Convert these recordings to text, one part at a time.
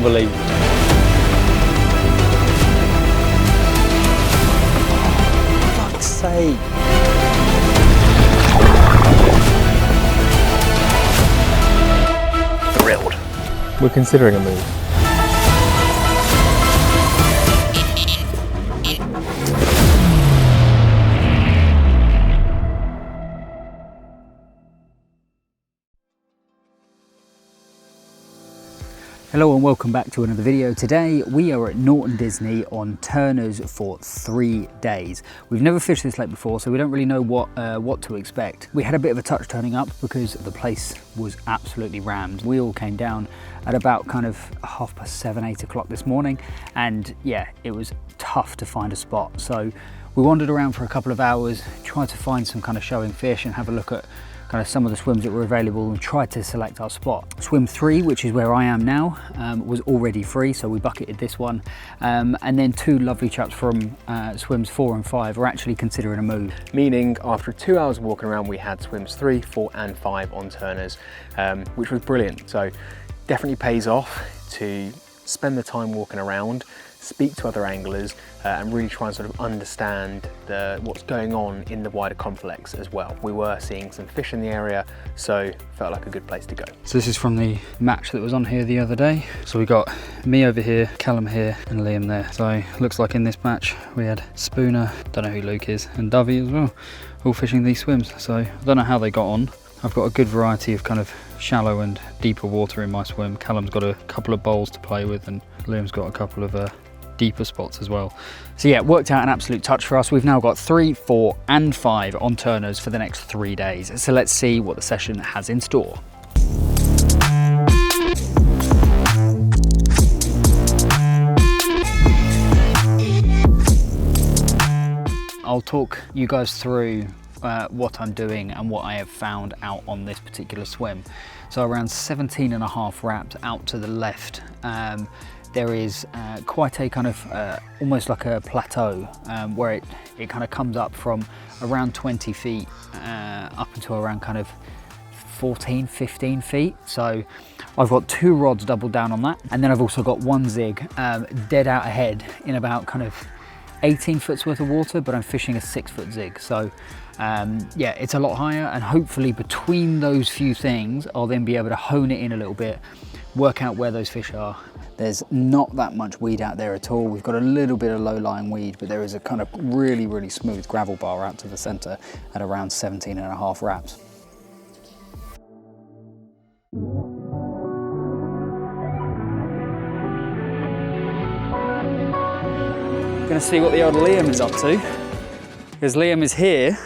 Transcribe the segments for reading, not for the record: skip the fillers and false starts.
Unbelievable. For fuck's sake. Thrilled. We're considering a move. Hello and welcome back to another video. Today we are at Norton Disney on Turners for 3 days. We've never fished this lake before, so we don't really know what to expect. We had a bit of a touch turning up because the place was absolutely rammed. We all came down at about kind of 7:30, 8 o'clock this morning, and yeah, it was tough to find a spot. So we wandered around for a couple of hours, tried to find some kind of showing fish and have a look at kind of some of the swims that were available and tried to select our spot. Swim 3, which is where I am now, was already free, so we bucketed this one. And then two lovely chaps from swims 4 and 5 are actually considering a move. Meaning after 2 hours of walking around, we had swims 3, 4 and 5 on Turners, which was brilliant. So definitely pays off to spend the time walking around, speak to other anglers and really try and sort of understand what's going on in the wider complex as well. We were seeing some fish in the area, so felt like a good place to go. So this is from the match that was on here the other day. So we got me over here, Callum here and Liam there. So looks like in this match we had Spooner, don't know who Luke is, and Dovey as well, all fishing these swims. So I don't know how they got on. I've got a good variety of kind of shallow and deeper water in my swim. Callum's got a couple of bowls to play with and Liam's got a couple of deeper spots as well. So yeah, it worked out an absolute touch for us. We've now got 3, 4 and 5 on Turners for the next 3 days. So let's see what the session has in store. I'll talk you guys through what I'm doing and what I have found out on this particular swim. So around 17.5 wraps out to the left, there is quite a kind of almost like a plateau where it kind of comes up from around 20 feet up until around kind of 14, 15 feet. So I've got 2 rods doubled down on that, and then I've also got 1 zig dead out ahead in about kind of 18 foot's worth of water, but I'm fishing a 6-foot zig. So yeah, it's a lot higher, and hopefully between those few things I'll then be able to hone it in a little bit, work out where those fish are. There's not that much weed out there at all. We've got a little bit of low-lying weed, but there is a kind of really, really smooth gravel bar out to the center at around 17.5 wraps. Gonna see what the old Liam is up to, because Liam is here.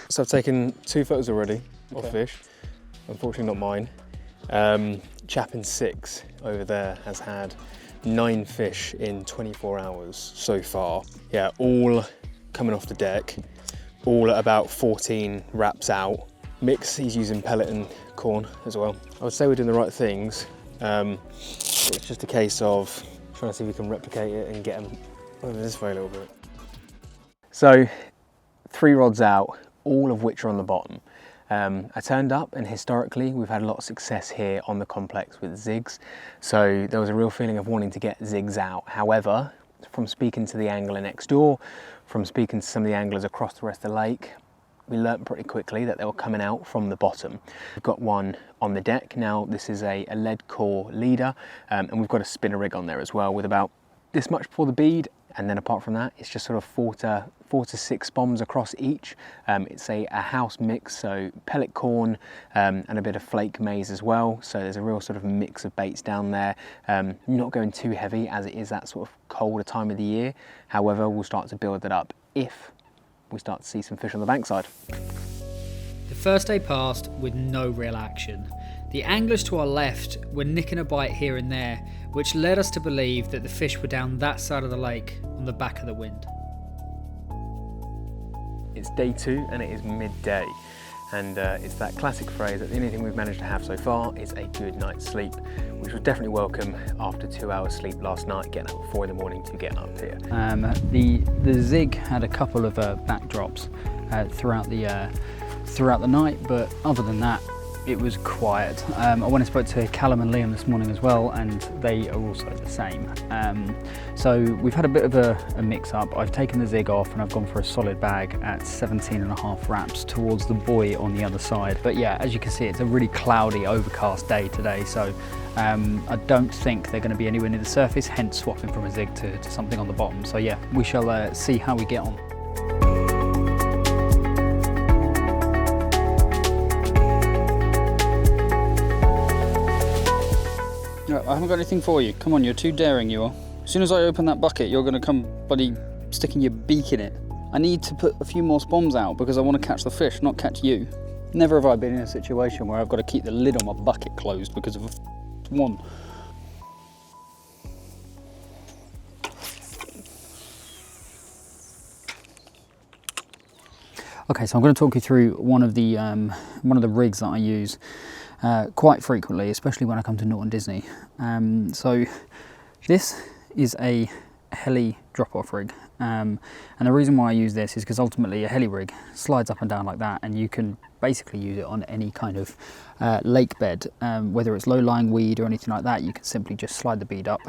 So I've taken 2 photos already of fish, unfortunately not mine. Chap in 6 over there has had 9 fish in 24 hours so far. Yeah, all coming off the deck, all at about 14 wraps out. Mix, he's using pellet and corn as well. I would say we're doing the right things. It's just a case of trying to see if we can replicate it and get them over this way a little bit. So 3 rods out, all of which are on the bottom. I turned up, and historically we've had a lot of success here on the complex with zigs, so there was a real feeling of wanting to get zigs out. However, from speaking to the angler next door, from speaking to some of the anglers across the rest of the lake, we learnt pretty quickly that they were coming out from the bottom. We've got one on the deck now. This is a lead core leader, and we've got a spinner rig on there as well with about this much for the bead, and then apart from that it's just sort of 4 to 6 bombs across each. It's a house mix, so pellet corn and a bit of flake maize as well, so there's a real sort of mix of baits down there. Not going too heavy as it is that sort of colder time of the year. However, we'll start to build that up if we start to see some fish on the bankside. The first day passed with no real action. The anglers to our left were nicking a bite here and there, which led us to believe that the fish were down that side of the lake on the back of the wind. It's day 2 and it is midday, and it's that classic phrase that the only thing we've managed to have so far is a good night's sleep, which was definitely welcome after 2 hours sleep last night, getting up at 4 in the morning to get up here. The zig had a couple of backdrops throughout the night, but other than that, it was quiet. I went and spoke to Callum and Liam this morning as well, and they are also the same. So we've had a bit of a mix up. I've taken the zig off and I've gone for a solid bag at 17.5 wraps towards the buoy on the other side. But yeah, as you can see, it's a really cloudy, overcast day today, so I don't think they're going to be anywhere near the surface, hence swapping from a zig to something on the bottom. So yeah, we shall see how we get on. I haven't got anything for you. Come on, you're too daring, you are. As soon as I open that bucket, you're going to come bloody sticking your beak in it. I need to put a few more spoms out because I want to catch the fish, not catch you. Never have I been in a situation where I've got to keep the lid on my bucket closed because of a one. Okay, so I'm going to talk you through one of the rigs that I use quite frequently, especially when I come to Norton Disney. So this is a heli drop-off rig, and the reason why I use this is because ultimately a heli rig slides up and down like that, and you can basically use it on any kind of lake bed, whether it's low-lying weed or anything like that. You can simply just slide the bead up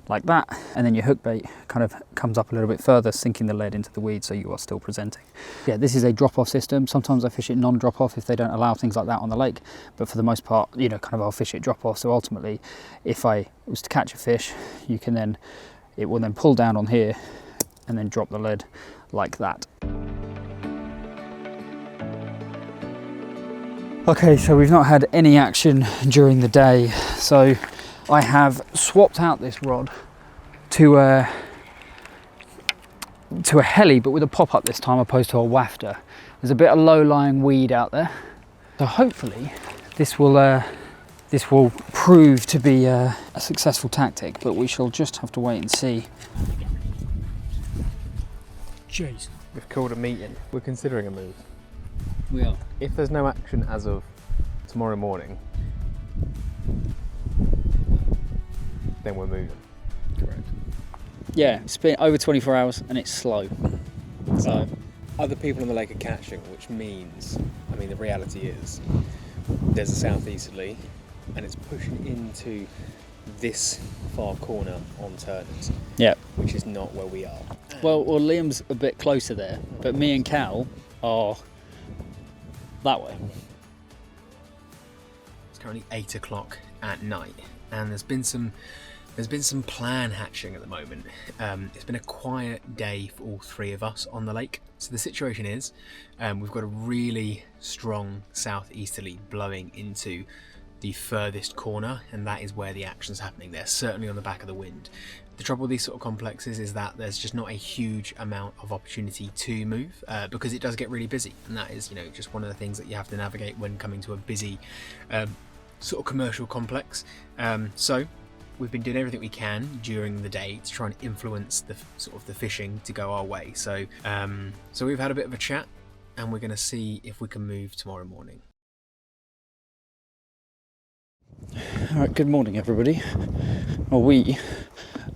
like that, and then your hook bait kind of comes up a little bit further, sinking the lead into the weed so you are still presenting. Yeah, this is a drop-off system. Sometimes I fish it non-drop-off if they don't allow things like that on the lake, but for the most part, you know, kind of I'll fish it drop-off. So ultimately, if I was to catch a fish, it will then pull down on here and then drop the lead like that. Okay, so we've not had any action during the day, so I have swapped out this rod to a heli, but with a pop-up this time opposed to a wafter. There's a bit of low-lying weed out there, so hopefully this will prove to be a successful tactic, but we shall just have to wait and see. Jeez. We've called a meeting. We're considering a move. We are. If there's no action as of tomorrow morning, then we're moving. Correct. Yeah, it's been over 24 hours and it's slow. So other people on the lake are catching, which means, I mean, the reality is there's a southeasterly and it's pushing into this far corner on Turners. Yeah. Which is not where we are. Well, Liam's a bit closer there, but me and Cal are that way. It's currently 8 o'clock at night, and there's been some plan hatching at the moment. It's been a quiet day for all three of us on the lake. So the situation is, we've got a really strong southeasterly blowing into the furthest corner, and that is where the action's happening there, certainly on the back of the wind. The trouble with these sort of complexes is that there's just not a huge amount of opportunity to move because it does get really busy, and that is, you know, just one of the things that you have to navigate when coming to a busy sort of commercial complex. So we've been doing everything we can during the day to try and influence the sort of the fishing to go our way. So so we've had a bit of a chat, and we're going to see if we can move tomorrow morning. All right, good morning everybody. Well, we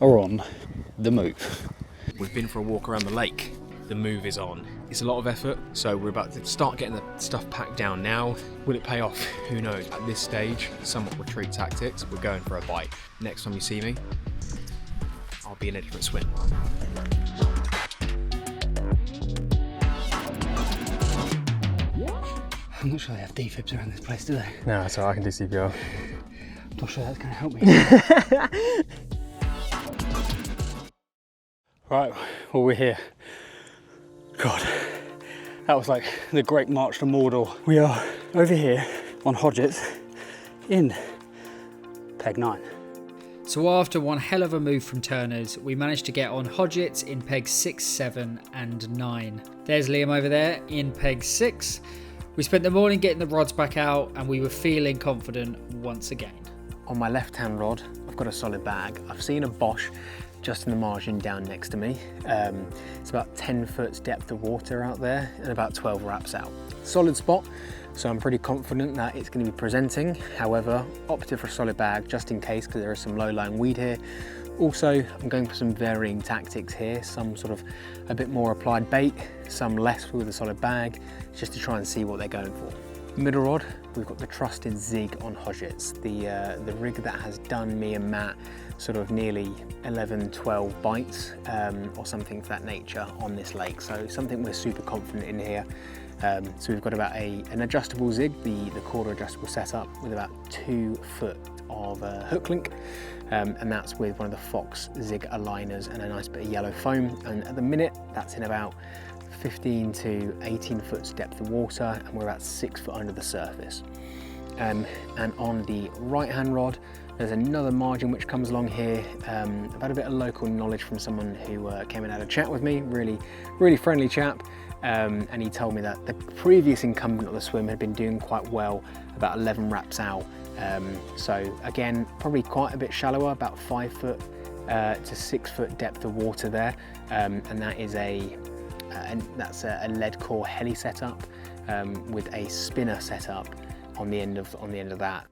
are on the move. We've been for a walk around the lake. The move is on. It's a lot of effort, so we're about to start getting the stuff packed down now. Will it pay off? Who knows? At this stage, somewhat retreat tactics. We're going for a bite. Next time you see me, I'll be in a different swim. I'm not sure they have defibs around this place, do they? No, so I can do CPR. I'm not sure that's going to help me. Right, well, we're here. God, that was like the Great March to Mordor. We are over here on Hodgetts in peg 9. So after one hell of a move from Turners, we managed to get on Hodgetts in pegs 6, 7 and 9. There's Liam over there in peg 6. We spent the morning getting the rods back out and we were feeling confident once again. On my left-hand rod, I've got a solid bag. I've seen a Bosch just in the margin down next to me. It's about 10 foot depth of water out there and about 12 wraps out. Solid spot, so I'm pretty confident that it's going to be presenting. However, opted for a solid bag just in case because there is some low-lying weed here. Also, I'm going for some varying tactics here, some sort of a bit more applied bait, some less with a solid bag, just to try and see what they're going for. Middle rod, we've got the trusted Zig on Hodgetts, the rig that has done me and Matt sort of nearly 11, 12 bites or something of that nature on this lake. So something we're super confident in here. So we've got about an adjustable Zig, the quarter adjustable setup with about 2 foot of hook link. And that's with one of the Fox Zig aligners and a nice bit of yellow foam. And at the minute, that's in about 15 to 18 foot depth of water, and we're about 6 foot under the surface. And on the right hand rod, there's another margin which comes along here. I've had a bit of local knowledge from someone who came and had a chat with me, really friendly chap. And he told me that the previous incumbent of the swim had been doing quite well, about 11 wraps out. So again, probably quite a bit shallower, about 5 foot to 6 foot depth of water there. And that is that's a lead core heli setup with a spinner setup on the end of that.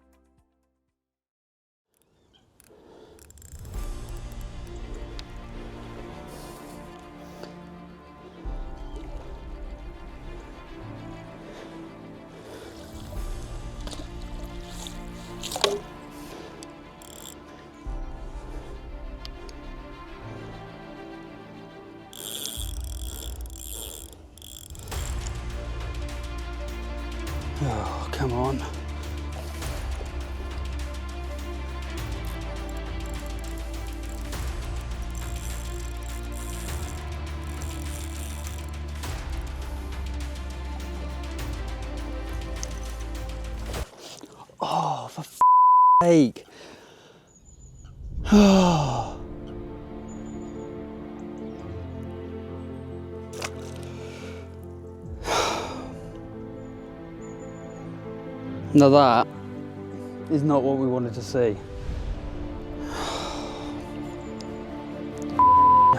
Oh, come on. Oh, for f***'s sake. Oh. Now that is not what we wanted to see.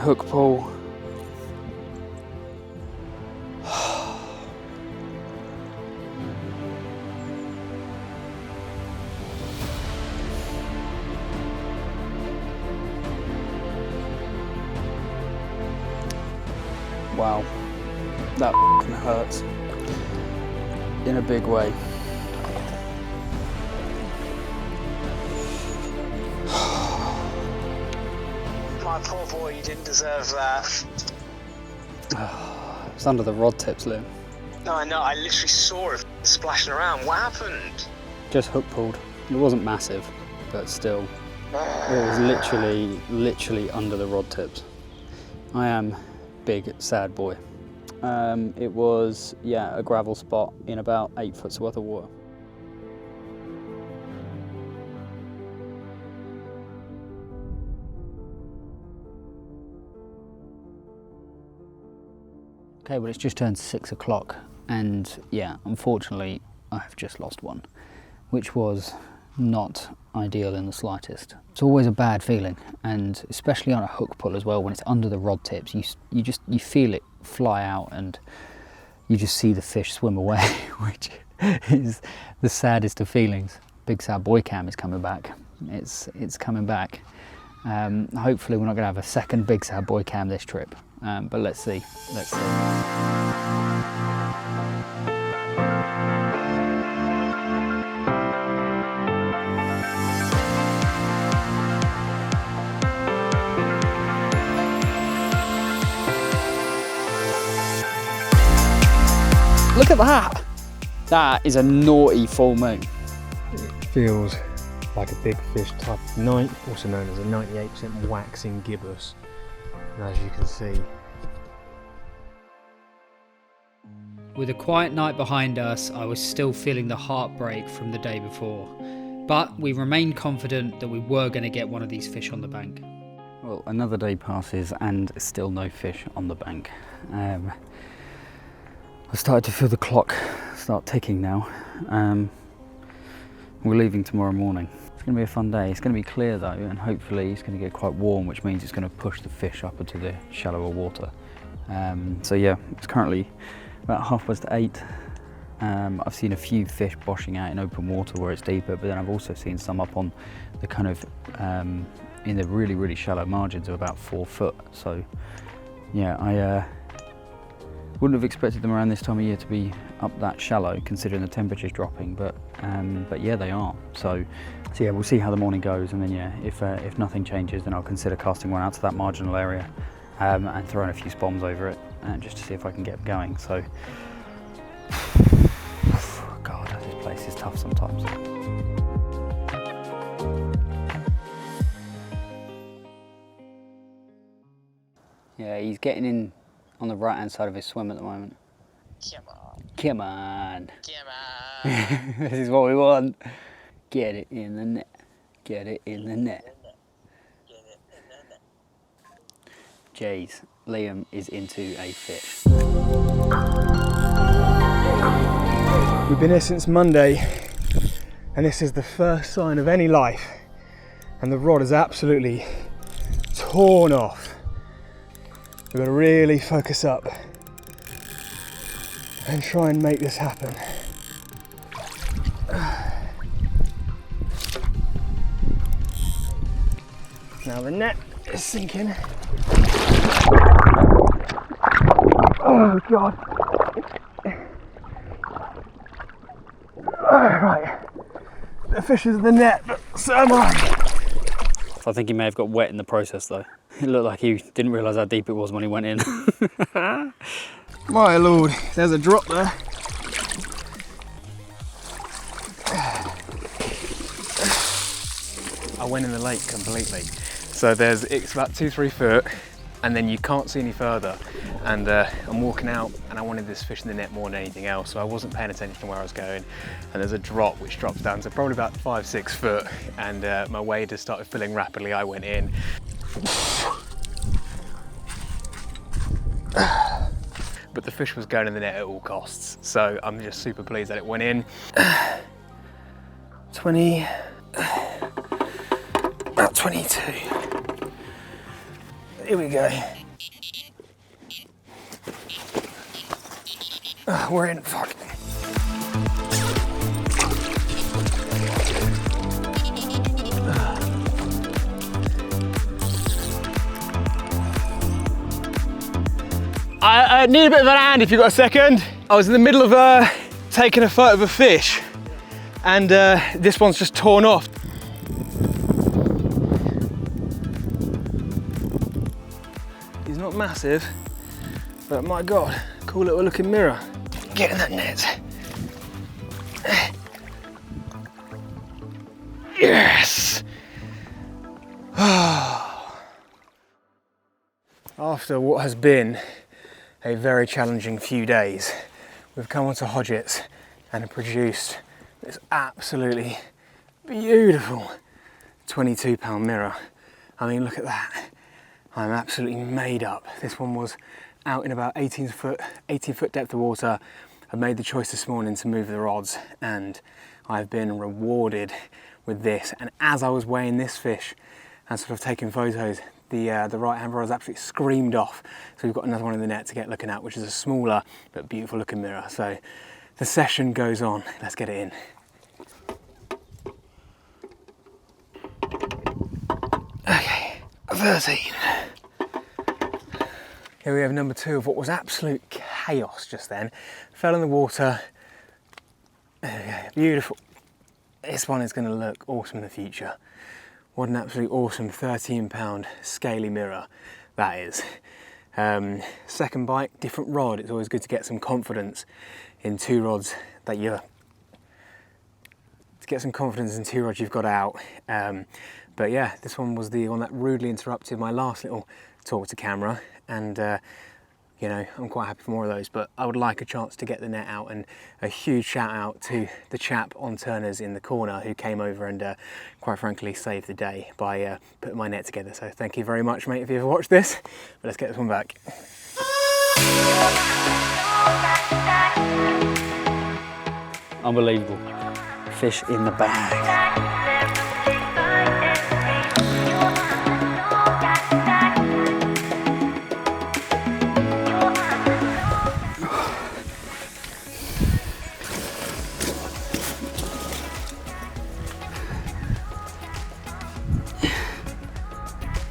Hook pull. Wow, that hurts in a big way. My poor boy, you didn't deserve that. It's under the rod tips, Liam. No, I know, I literally saw it splashing around. What happened? Just hook pulled. It wasn't massive, but still, it was literally under the rod tips. I am big sad boy. It was, yeah, a gravel spot in about 8 foot's worth of water. Okay, well, it's just turned 6 o'clock, and yeah, unfortunately, I have just lost one, which was not ideal in the slightest. It's always a bad feeling, and especially on a hook pull as well, when it's under the rod tips, you feel it fly out, and you just see the fish swim away, which is the saddest of feelings. Big Sad Boy Cam is coming back. It's coming back. Hopefully we're not going to have a second Big Sad Boy Cam this trip, but let's see. Look at that! That is a naughty full moon. It feels like a big fish type of night, also known as a 98% waxing gibbous. And as you can see, With a quiet night behind us, I was still feeling the heartbreak from the day before, but we remained confident that we were going to get one of these fish on the bank. Well, another day passes and still no fish on the bank. I started to feel the clock start ticking now. We're leaving tomorrow morning. It's going to be a fun day. It's going to be clear though, and hopefully it's going to get quite warm, which means it's going to push the fish up into the shallower water. So yeah, it's currently about 8:30. I've seen a few fish boshing out in open water where it's deeper, but then I've also seen some up on the kind of in the really shallow margins of about 4 foot. So yeah, Wouldn't have expected them around this time of year to be up that shallow, considering the temperature's dropping, but yeah, they are. So yeah, we'll see how the morning goes, and then yeah, if nothing changes, then I'll consider casting one out to that marginal area and throwing a few spombs over it, just to see if I can get them going. So, God, this place is tough sometimes. Yeah, he's getting in on the right hand side of his swim at the moment. Come on. Come on. Come on. This is what we want. Get it in the net. Get it in the net. Get it in the net. Jeez, Liam is into a fish. We've been here since Monday, and this is the first sign of any life, and the rod is absolutely torn off. We've got to really focus up and try and make this happen. Now the net is sinking. Oh God. Right, the fish is in the net, but so am I. I think he may have got wet in the process though. It looked like he didn't realise how deep it was when he went in. My lord, there's a drop there. I went in the lake completely. So it's about 2-3 foot, and then you can't see any further. And I'm walking out, and I wanted this fish in the net more than anything else, so I wasn't paying attention to where I was going. And there's a drop which drops down to probably about 5-6 foot, and my wade just started filling rapidly. I went in. But the fish was going in the net at all costs, so I'm just super pleased that it went in. 20, about 22. Here we go. We're in, fuck. I need a bit of an hand if you've got a second. I was in the middle of taking a photo of a fish, and this one's just torn off. He's not massive, but my God, cool little looking mirror. Get in that net. Yes! After what has been a very challenging few days, we've come onto Hodgetts and have produced this absolutely beautiful 22-pound mirror. I mean, look at that. I'm absolutely made up. This one was out in about 18 foot depth of water. I made the choice this morning to move the rods, and I've been rewarded with this. And as I was weighing this fish and sort of taking photos, the right hand rod has absolutely screamed off. So we've got another one in the net to get looking at, which is a smaller but beautiful looking mirror. So the session goes on. Let's get it in. Okay, 13. Here we have number 2 of what was absolute chaos just then. Fell in the water. There we go, beautiful. This one is going to look awesome in the future. What an absolute awesome 13-pound scaly mirror that is. Second bite, different rod. It's always good to get some confidence in two rods that you've got out. But yeah, this one was the one that rudely interrupted my last little talk to camera, and you know, I'm quite happy for more of those, but I would like a chance to get the net out, and a huge shout out to the chap on Turners in the corner who came over and quite frankly saved the day by putting my net together. So thank you very much, mate, if you ever watched this. But let's get this one back. Unbelievable. Fish in the bag.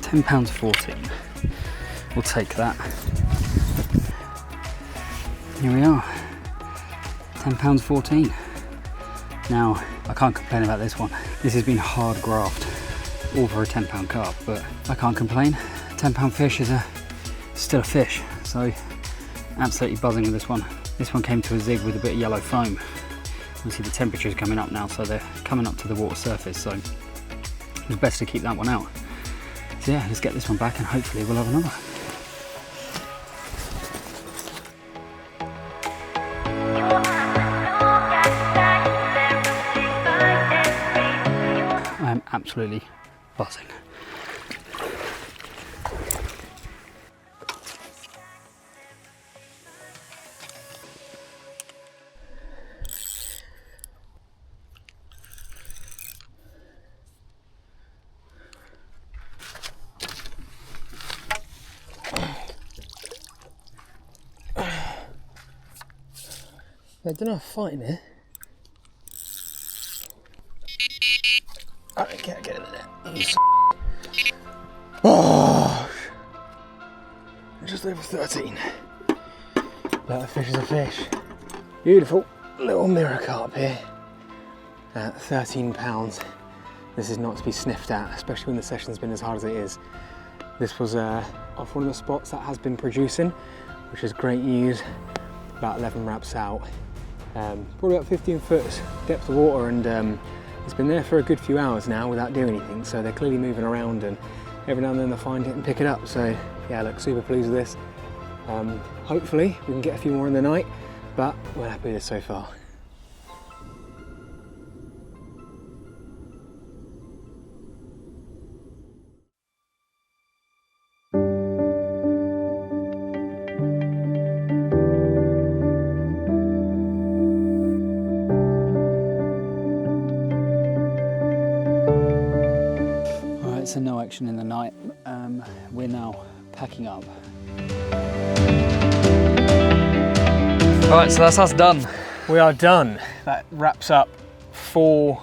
£10.14. We'll take that. here we are, £10.14. Now, I can't complain about this one. This has been hard graft, all for a £10 carp, but I can't complain. £10 fish is still a fish, so absolutely buzzing with this one. This one came to a zig with a bit of yellow foam. Obviously the temperature is coming up now, so they're coming up to the water surface, so it's best to keep that one out. So yeah, let's get this one back and hopefully we'll have another. I am absolutely buzzing. I don't know, fighting here. I can't get in there. Oh, just over 13. But a fish is a fish. Beautiful little mirror carp here at £13. This is not to be sniffed at, especially when the session's been as hard as it is. This was off one of the spots that has been producing, which is great news. About 11 wraps out. Probably about 15 foot depth of water, and it's been there for a good few hours now without doing anything, so they're clearly moving around, and every now and then they'll find it and pick it up. So yeah, look, super pleased with this. Hopefully we can get a few more in the night, but we're happy with this so far. So no action in the night. We're now packing up. All right, so that's us done. We are done. That wraps up 4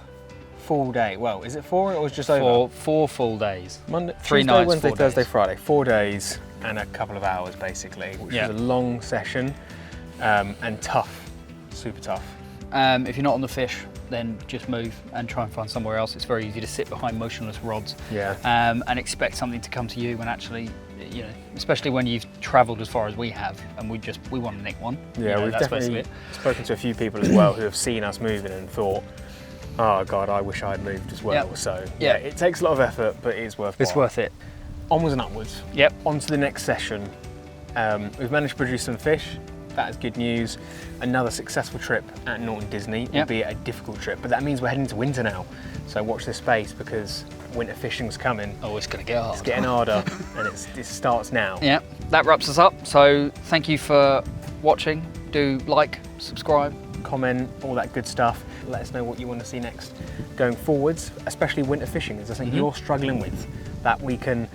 full day. Well, is it 4 or was it just over? 4 full days. Monday, 3 Tuesday, nights, Wednesday, 4 Thursday, days. Friday. 4 days and a couple of hours basically, which Yeah. was a long session and tough, super tough. If you're not on the fish, then just move and try and find somewhere else. It's very easy to sit behind motionless rods and expect something to come to you when actually, you know, especially when you've travelled as far as we have and we want to nick one. Yeah, You know, we've that's basically definitely spoken to a few people as well who have seen us moving and thought, oh God, I wish I'd moved as well. Yep. So yeah, it takes a lot of effort, but it is worthwhile. It's worth it. Onwards and upwards. Yep. On to the next session. We've managed to produce some fish. That is good news. Another successful trip at Norton Disney, albeit a difficult trip, but that means we're heading to winter now. So watch this space because winter fishing's coming. Oh, it's going to get hard. It's getting harder and it starts now. Yeah, that wraps us up. So thank you for watching. Do like, subscribe. Comment, all that good stuff. Let us know what you want to see next going forwards, especially winter fishing. Is there something you're struggling with that we can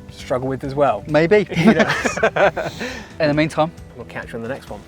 struggle with as well? Maybe. You know? In the meantime, We'll catch you on the next one.